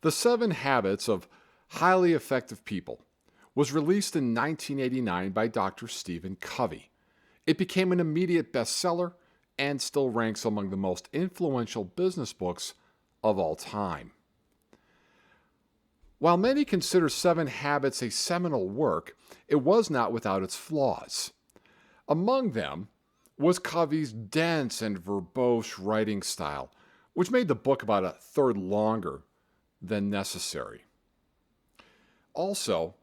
The Seven Habits of Highly Effective People was released in 1989 by Dr. Stephen Covey. It became an immediate bestseller and still ranks among the most influential business books of all time. While many consider Seven Habits a seminal work, it was not without its flaws. Among them was Covey's dense and verbose writing style, which made the book about a third longer than necessary. Also,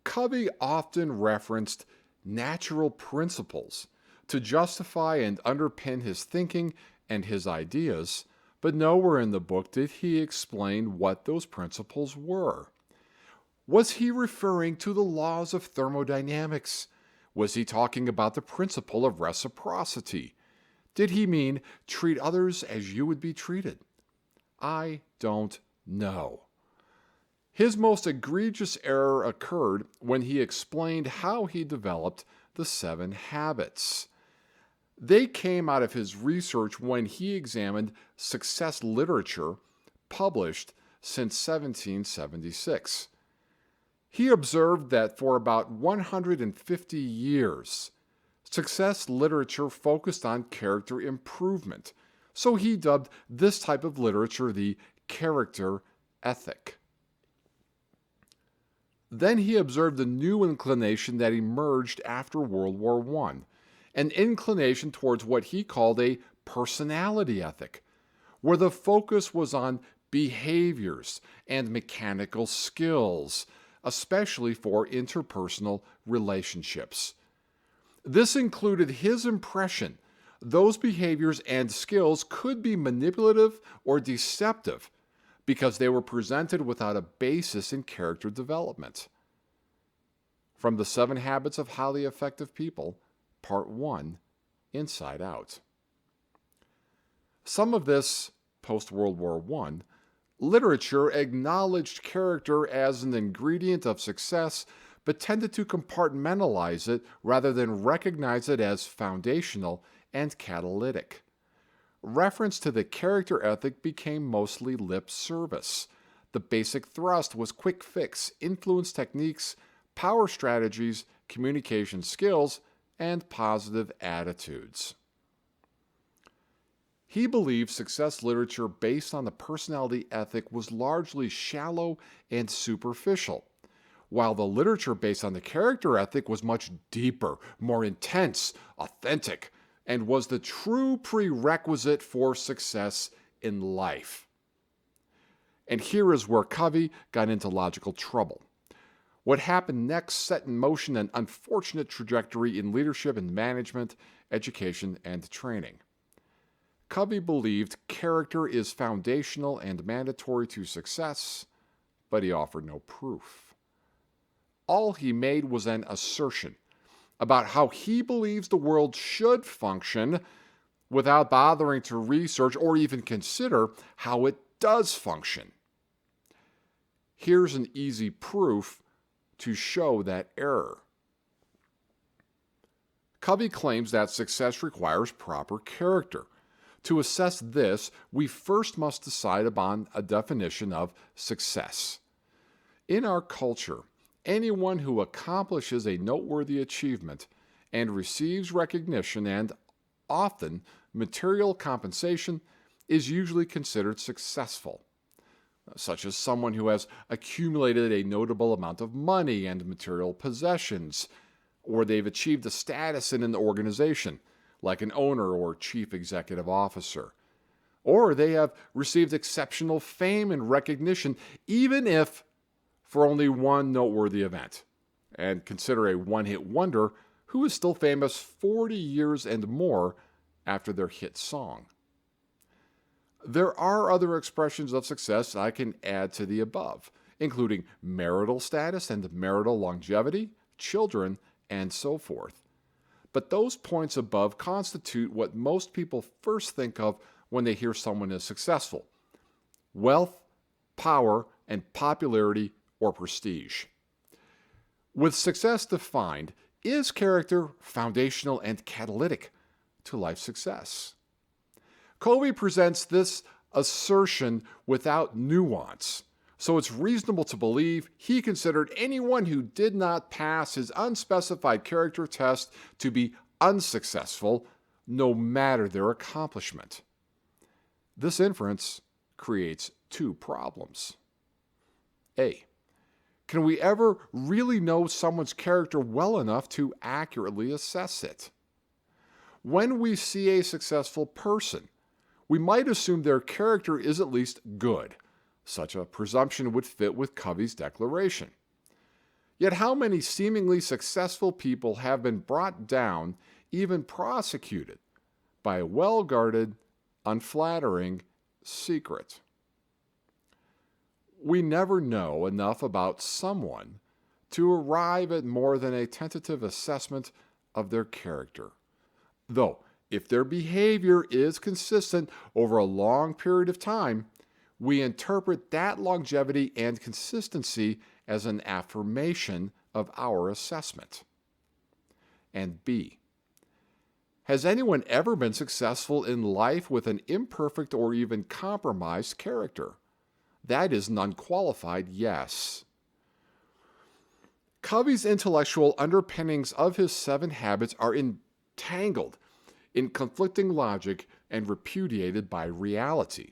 Covey often referenced natural principles to justify and underpin his thinking and his ideas, but nowhere in the book did he explain what those principles were. Was he referring to the laws of thermodynamics? Was he talking about the principle of reciprocity? Did he mean treat others as you would be treated? I don't know. His most egregious error occurred when he explained how he developed the Seven Habits. They came out of his research when he examined success literature published since 1776. He observed that for about 150 years, success literature focused on character improvement, so he dubbed this type of literature the character ethic. Then he observed a new inclination that emerged after World War I, an inclination towards what he called a personality ethic, where the focus was on behaviors and mechanical skills, especially for interpersonal relationships. This included his impression those behaviors and skills could be manipulative or deceptive because they were presented without a basis in character development. From The Seven Habits of Highly Effective People, Part 1, Inside Out. Some of this, post-World War I, literature acknowledged character as an ingredient of success, but tended to compartmentalize it rather than recognize it as foundational and catalytic. Reference to the character ethic became mostly lip service. The basic thrust was quick fix, influence techniques, power strategies, communication skills, and positive attitudes. He believed success literature based on the personality ethic was largely shallow and superficial, while the literature based on the character ethic was much deeper, more intense, authentic, and was the true prerequisite for success in life. And here is where Covey got into logical trouble. What happened next set in motion an unfortunate trajectory in leadership and management, education, and training. Covey believed character is foundational and mandatory to success, but he offered no proof. All he made was an assertion about how he believes the world should function without bothering to research or even consider how it does function. Here's an easy proof to show that error. Covey claims that success requires proper character. To assess this, we first must decide upon a definition of success. In our culture, anyone who accomplishes a noteworthy achievement and receives recognition and often material compensation is usually considered successful, such as someone who has accumulated a notable amount of money and material possessions, or they've achieved a status in an organization, like an owner or chief executive officer, or they have received exceptional fame and recognition, even if for only one noteworthy event, and consider a one-hit wonder who is still famous 40 years and more after their hit song. There are other expressions of success I can add to the above, including marital status and marital longevity, children, and so forth. But those points above constitute what most people first think of when they hear someone is successful: wealth, power, and popularity or prestige. With success defined, is character foundational and catalytic to life success? Covey presents this assertion without nuance, So it's reasonable to believe he considered anyone who did not pass his unspecified character test to be unsuccessful, no matter their accomplishment. This inference creates two problems. A. Can we ever really know someone's character well enough to accurately assess it? When we see a successful person, we might assume their character is at least good. Such a presumption would fit with Covey's declaration. Yet how many seemingly successful people have been brought down, even prosecuted, by a well-guarded, unflattering secret? We never know enough about someone to arrive at more than a tentative assessment of their character. Though, if their behavior is consistent over a long period of time, we interpret that longevity and consistency as an affirmation of our assessment. And B. Has anyone ever been successful in life with an imperfect or even compromised character? That is an unqualified yes. Covey's intellectual underpinnings of his 7 habits are entangled in conflicting logic and repudiated by reality.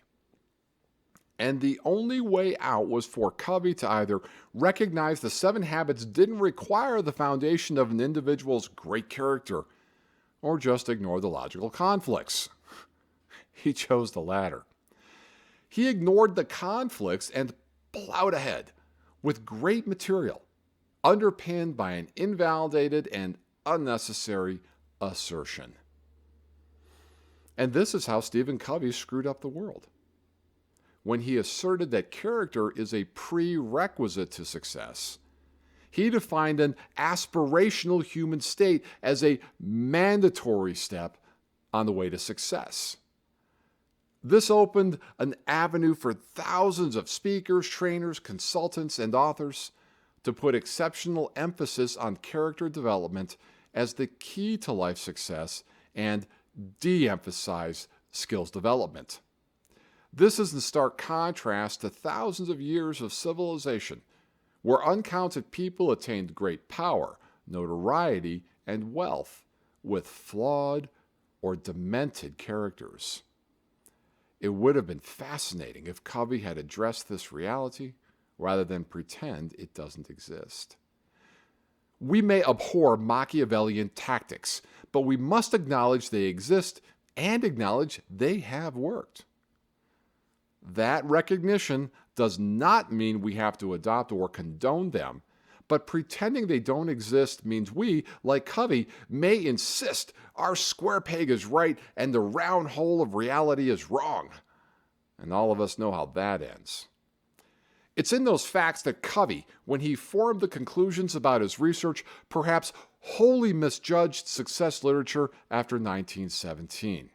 And the only way out was for Covey to either recognize the 7 habits didn't require the foundation of an individual's great character, or just ignore the logical conflicts. He chose the latter. He ignored the conflicts and plowed ahead with great material, underpinned by an invalidated and unnecessary assertion. And this is how Stephen Covey screwed up the world. When he asserted that character is a prerequisite to success, he defined an aspirational human state as a mandatory step on the way to success. This opened an avenue for thousands of speakers, trainers, consultants, and authors to put exceptional emphasis on character development as the key to life success and de-emphasize skills development. This is in stark contrast to thousands of years of civilization, where uncounted people attained great power, notoriety, and wealth with flawed or demented characters. It would have been fascinating if Covey had addressed this reality rather than pretend it doesn't exist. We may abhor Machiavellian tactics, but we must acknowledge they exist and acknowledge they have worked. That recognition does not mean we have to adopt or condone them, but pretending they don't exist means we, like Covey, may insist our square peg is right and the round hole of reality is wrong. And all of us know how that ends. It's in those facts that Covey, when he formed the conclusions about his research, perhaps wholly misjudged success literature after 1917.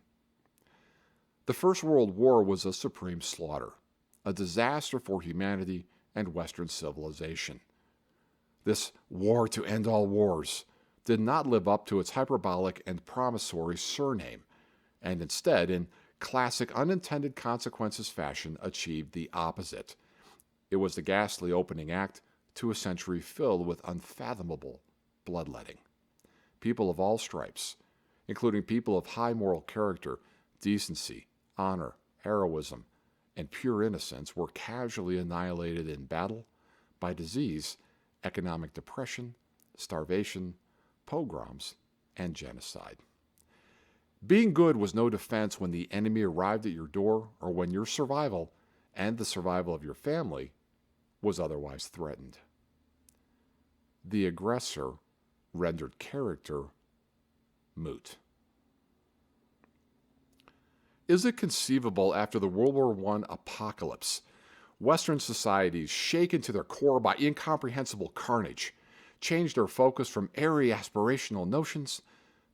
The First World War was a supreme slaughter, a disaster for humanity and Western civilization. This war to end all wars did not live up to its hyperbolic and promissory surname, and instead, in classic unintended consequences fashion, achieved the opposite. It was the ghastly opening act to a century filled with unfathomable bloodletting. People of all stripes, including people of high moral character, decency, honor, heroism, and pure innocence, were casually annihilated in battle, by disease, economic depression, starvation, pogroms, and genocide. Being good was no defense when the enemy arrived at your door or when your survival and the survival of your family was otherwise threatened. The aggressor rendered character moot. Is it conceivable after the World War I apocalypse, Western societies, shaken to their core by incomprehensible carnage, changed their focus from airy aspirational notions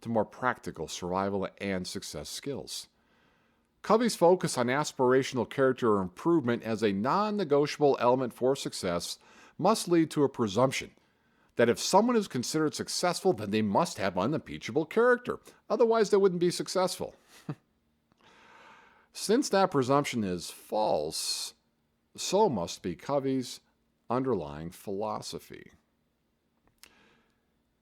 to more practical survival and success skills? Covey's focus on aspirational character improvement as a non-negotiable element for success must lead to a presumption that if someone is considered successful, then they must have unimpeachable character. Otherwise, they wouldn't be successful. Since that presumption is false, So must be Covey's underlying philosophy.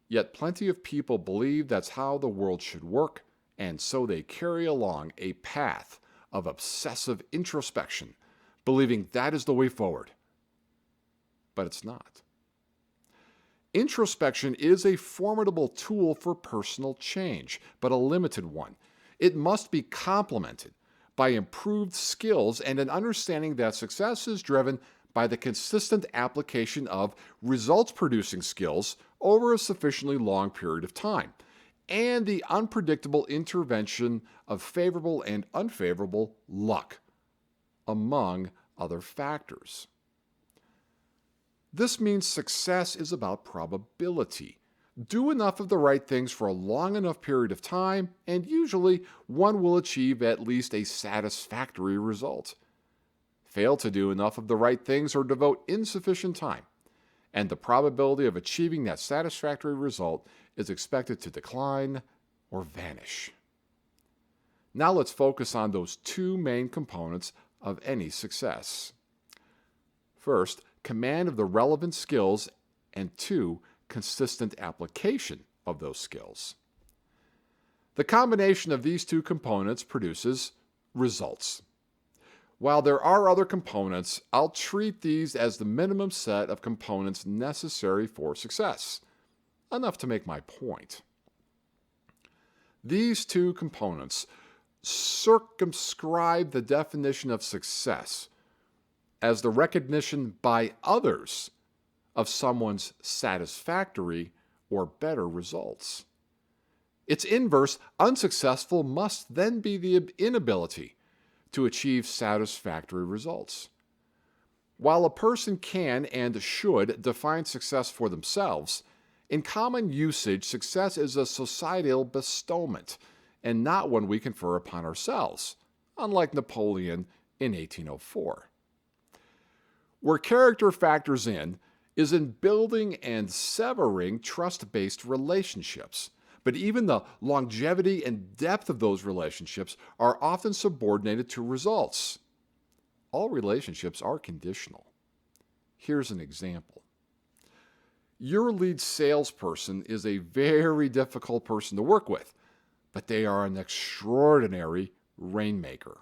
Yet plenty of people believe that's how the world should work, and so they carry along a path of obsessive introspection, believing that is the way forward. But it's not. Introspection is a formidable tool for personal change, but a limited one. It must be complemented by improved skills and an understanding that success is driven by the consistent application of results-producing skills over a sufficiently long period of time, and the unpredictable intervention of favorable and unfavorable luck, among other factors. This means success is about probability. Do enough of the right things for a long enough period of time, and usually one will achieve at least a satisfactory result. Fail to do enough of the right things or devote insufficient time, and the probability of achieving that satisfactory result is expected to decline or vanish. Now let's focus on those two main components of any success. First, command of the relevant skills, and two, consistent application of those skills. The combination of these two components produces results. While there are other components, I'll treat these as the minimum set of components necessary for success. Enough to make my point. These two components circumscribe the definition of success as the recognition by others of someone's satisfactory or better results. Its inverse, unsuccessful, must then be the inability to achieve satisfactory results. While a person can and should define success for themselves, in common usage, success is a societal bestowment and not one we confer upon ourselves, unlike Napoleon in 1804. Where character factors in is in building and severing trust-based relationships. But even the longevity and depth of those relationships are often subordinated to results. All relationships are conditional. Here's an example. Your lead salesperson is a very difficult person to work with, but they are an extraordinary rainmaker.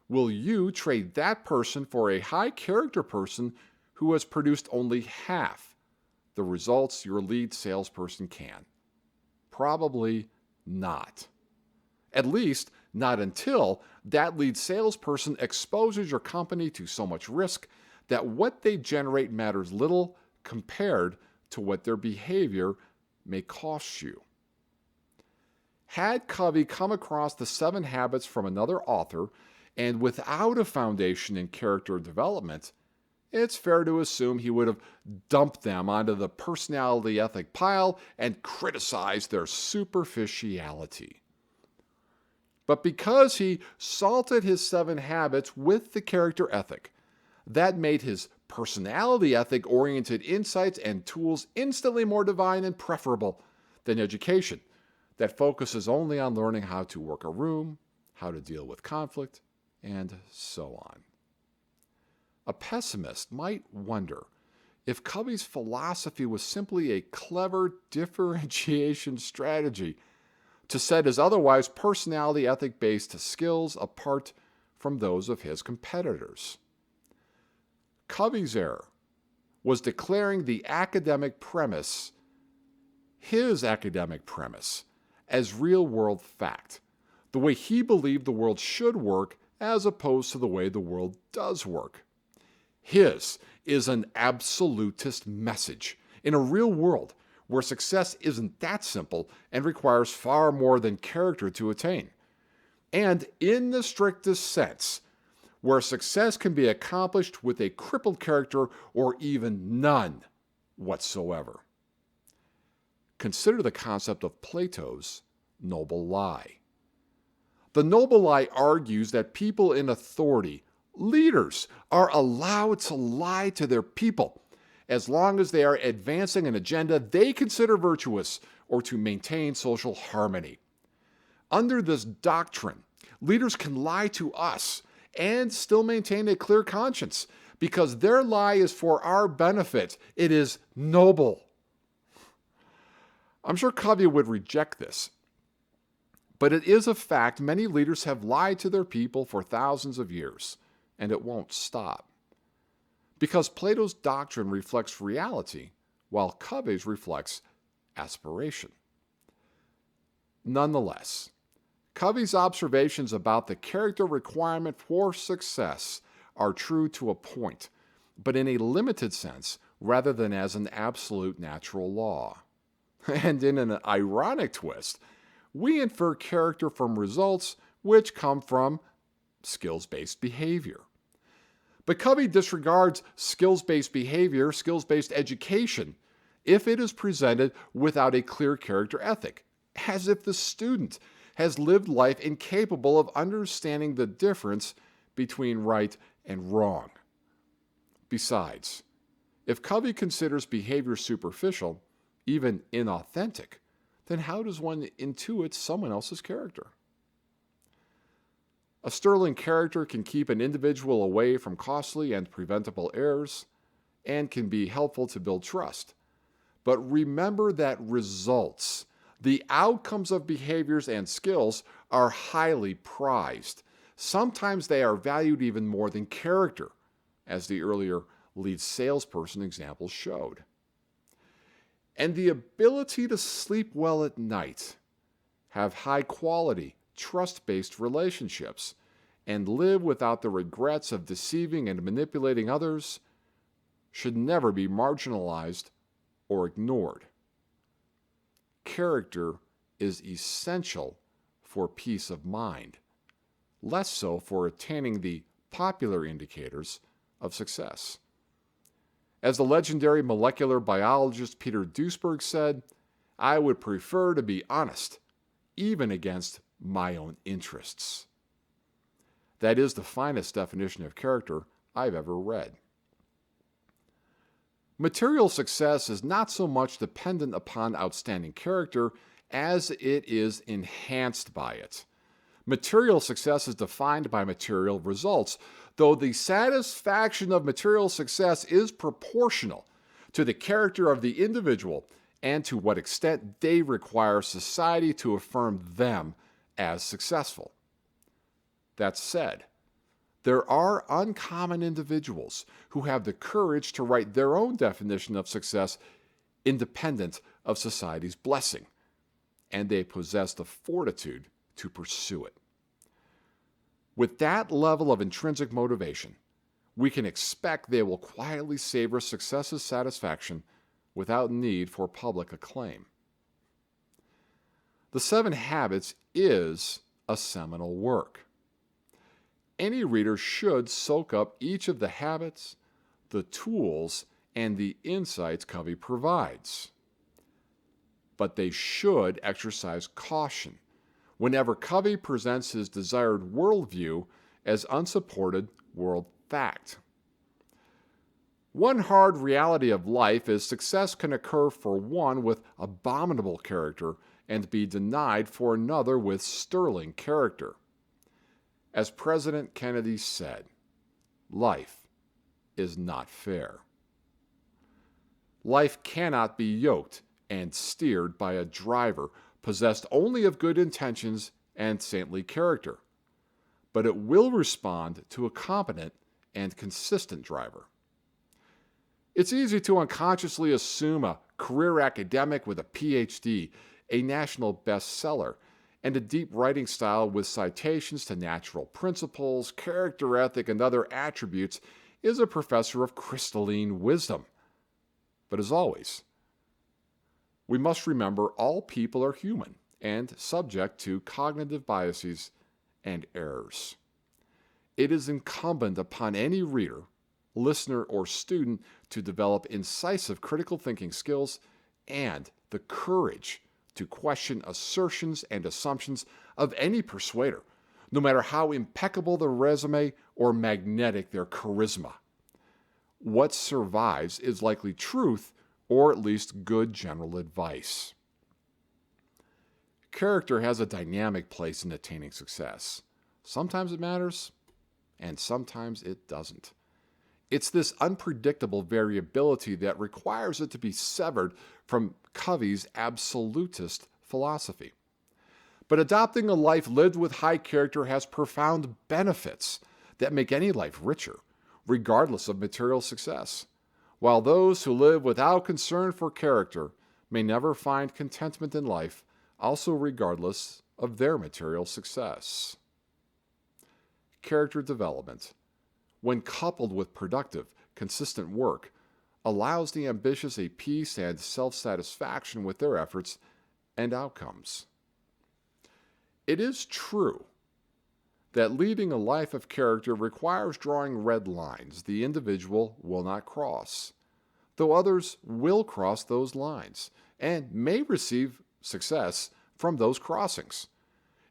Will you trade that person for a high-character person who has produced only half the results your lead salesperson can? Probably not. At least, not until that lead salesperson exposes your company to so much risk that what they generate matters little compared to what their behavior may cost you. Had Covey come across the 7 habits from another author and without a foundation in character development, it's fair to assume he would have dumped them onto the personality ethic pile and criticized their superficiality. But because he salted his 7 habits with the character ethic, that made his personality ethic-oriented insights and tools instantly more divine and preferable than education that focuses only on learning how to work a room, how to deal with conflict, and so on. A pessimist might wonder if Covey's philosophy was simply a clever differentiation strategy to set his otherwise personality ethic-based skills apart from those of his competitors. Covey's error was declaring his academic premise as real-world fact, the way he believed the world should work as opposed to the way the world does work. His is an absolutist message in a real world where success isn't that simple and requires far more than character to attain. And in the strictest sense, where success can be accomplished with a crippled character or even none whatsoever. Consider the concept of Plato's noble lie. The noble lie argues that people in authority, leaders, are allowed to lie to their people as long as they are advancing an agenda they consider virtuous or to maintain social harmony. Under this doctrine, leaders can lie to us and still maintain a clear conscience, because their lie is for our benefit. It is noble. I'm sure Covey would reject this, but it is a fact many leaders have lied to their people for thousands of years, and it won't stop. Because Plato's doctrine reflects reality, while Covey's reflects aspiration. Nonetheless, Covey's observations about the character requirement for success are true to a point, but in a limited sense rather than as an absolute natural law. And in an ironic twist, we infer character from results which come from skills-based behavior. But Covey disregards skills-based behavior, skills-based education, if it is presented without a clear character ethic, as if the student has lived life incapable of understanding the difference between right and wrong. Besides, if Covey considers behavior superficial, even inauthentic, then how does one intuit someone else's character? A sterling character can keep an individual away from costly and preventable errors and can be helpful to build trust. But remember that results, the outcomes of behaviors and skills, are highly prized. Sometimes they are valued even more than character, as the earlier lead salesperson example showed. And the ability to sleep well at night, have high-quality, trust-based relationships, and live without the regrets of deceiving and manipulating others should never be marginalized or ignored. Character is essential for peace of mind, less so for attaining the popular indicators of success. As the legendary molecular biologist Peter Duesberg said, "I would prefer to be honest, even against my own interests." That is the finest definition of character I've ever read. Material success is not so much dependent upon outstanding character as it is enhanced by it. Material success is defined by material results, though the satisfaction of material success is proportional to the character of the individual and to what extent they require society to affirm them as successful. That said, there are uncommon individuals who have the courage to write their own definition of success independent of society's blessing, and they possess the fortitude to pursue it. With that level of intrinsic motivation, we can expect they will quietly savor success's satisfaction without need for public acclaim. The 7 Habits is a seminal work. Any reader should soak up each of the habits, the tools, and the insights Covey provides. But they should exercise caution whenever Covey presents his desired worldview as unsupported world fact. One hard reality of life is success can occur for one with abominable character and be denied for another with sterling character. As President Kennedy said, life is not fair. Life cannot be yoked and steered by a driver possessed only of good intentions and saintly character, but it will respond to a competent and consistent driver. It's easy to unconsciously assume a career academic with a PhD, a national bestseller, and a deep writing style with citations to natural principles, character ethic, and other attributes is a professor of crystalline wisdom. But as always, we must remember all people are human and subject to cognitive biases and errors. It is incumbent upon any reader, listener, or student to develop incisive critical thinking skills and the courage to question assertions and assumptions of any persuader, no matter how impeccable their resume or magnetic their charisma. What survives is likely truth, or at least good general advice. Character has a dynamic place in attaining success. Sometimes it matters, and sometimes it doesn't. It's this unpredictable variability that requires it to be severed from Covey's absolutist philosophy. But adopting a life lived with high character has profound benefits that make any life richer, regardless of material success, while those who live without concern for character may never find contentment in life, also regardless of their material success. Character development, when coupled with productive, consistent work, allows the ambitious a peace and self-satisfaction with their efforts and outcomes. It is true that leading a life of character requires drawing red lines the individual will not cross, though others will cross those lines and may receive success from those crossings.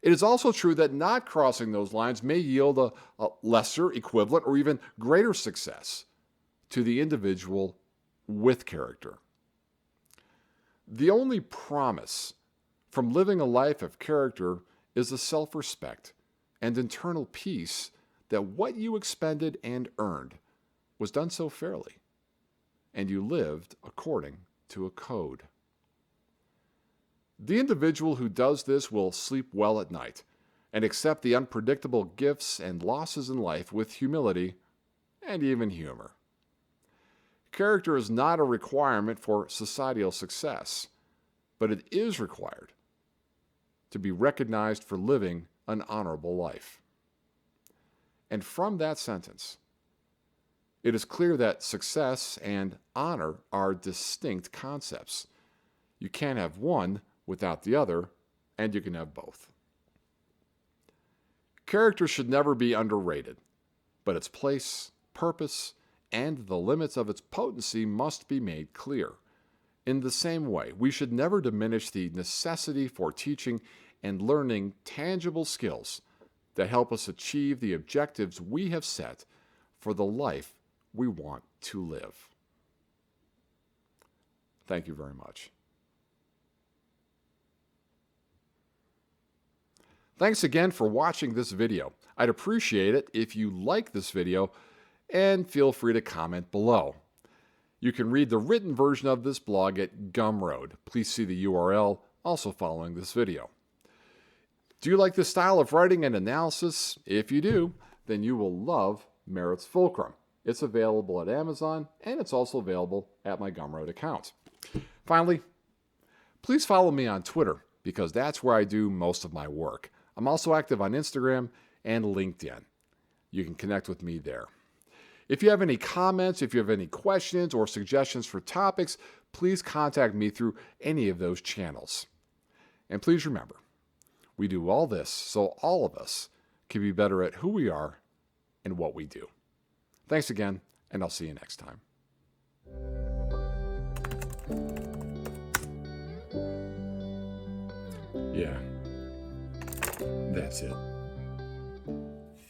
It is also true that not crossing those lines may yield a lesser, equivalent, or even greater success to the individual with character. The only promise from living a life of character is the self-respect and internal peace that what you expended and earned was done so fairly, and you lived according to a code. The individual who does this will sleep well at night and accept the unpredictable gifts and losses in life with humility and even humor. Character is not a requirement for societal success, but it is required to be recognized for living an honorable life. And from that sentence, it is clear that success and honor are distinct concepts. You can't have one without the other, and you can have both. Character should never be underrated, but its place, purpose, and the limits of its potency must be made clear. In the same way, we should never diminish the necessity for teaching and learning tangible skills that help us achieve the objectives we have set for the life we want to live. Thank you very much. Thanks again for watching this video. I'd appreciate it if you like this video, and feel free to comment below. You can read the written version of this blog at Gumroad. Please see the URL also following this video. Do you like this style of writing and analysis? If you do, then you will love Merit's Fulcrum. It's available at Amazon, and it's also available at my Gumroad account. Finally, please follow me on Twitter, because that's where I do most of my work. I'm also active on Instagram and LinkedIn. You can connect with me there. If you have any comments, if you have any questions or suggestions for topics, please contact me through any of those channels. And please remember, we do all this so all of us can be better at who we are and what we do. Thanks again, and I'll see you next time. Yeah, that's it.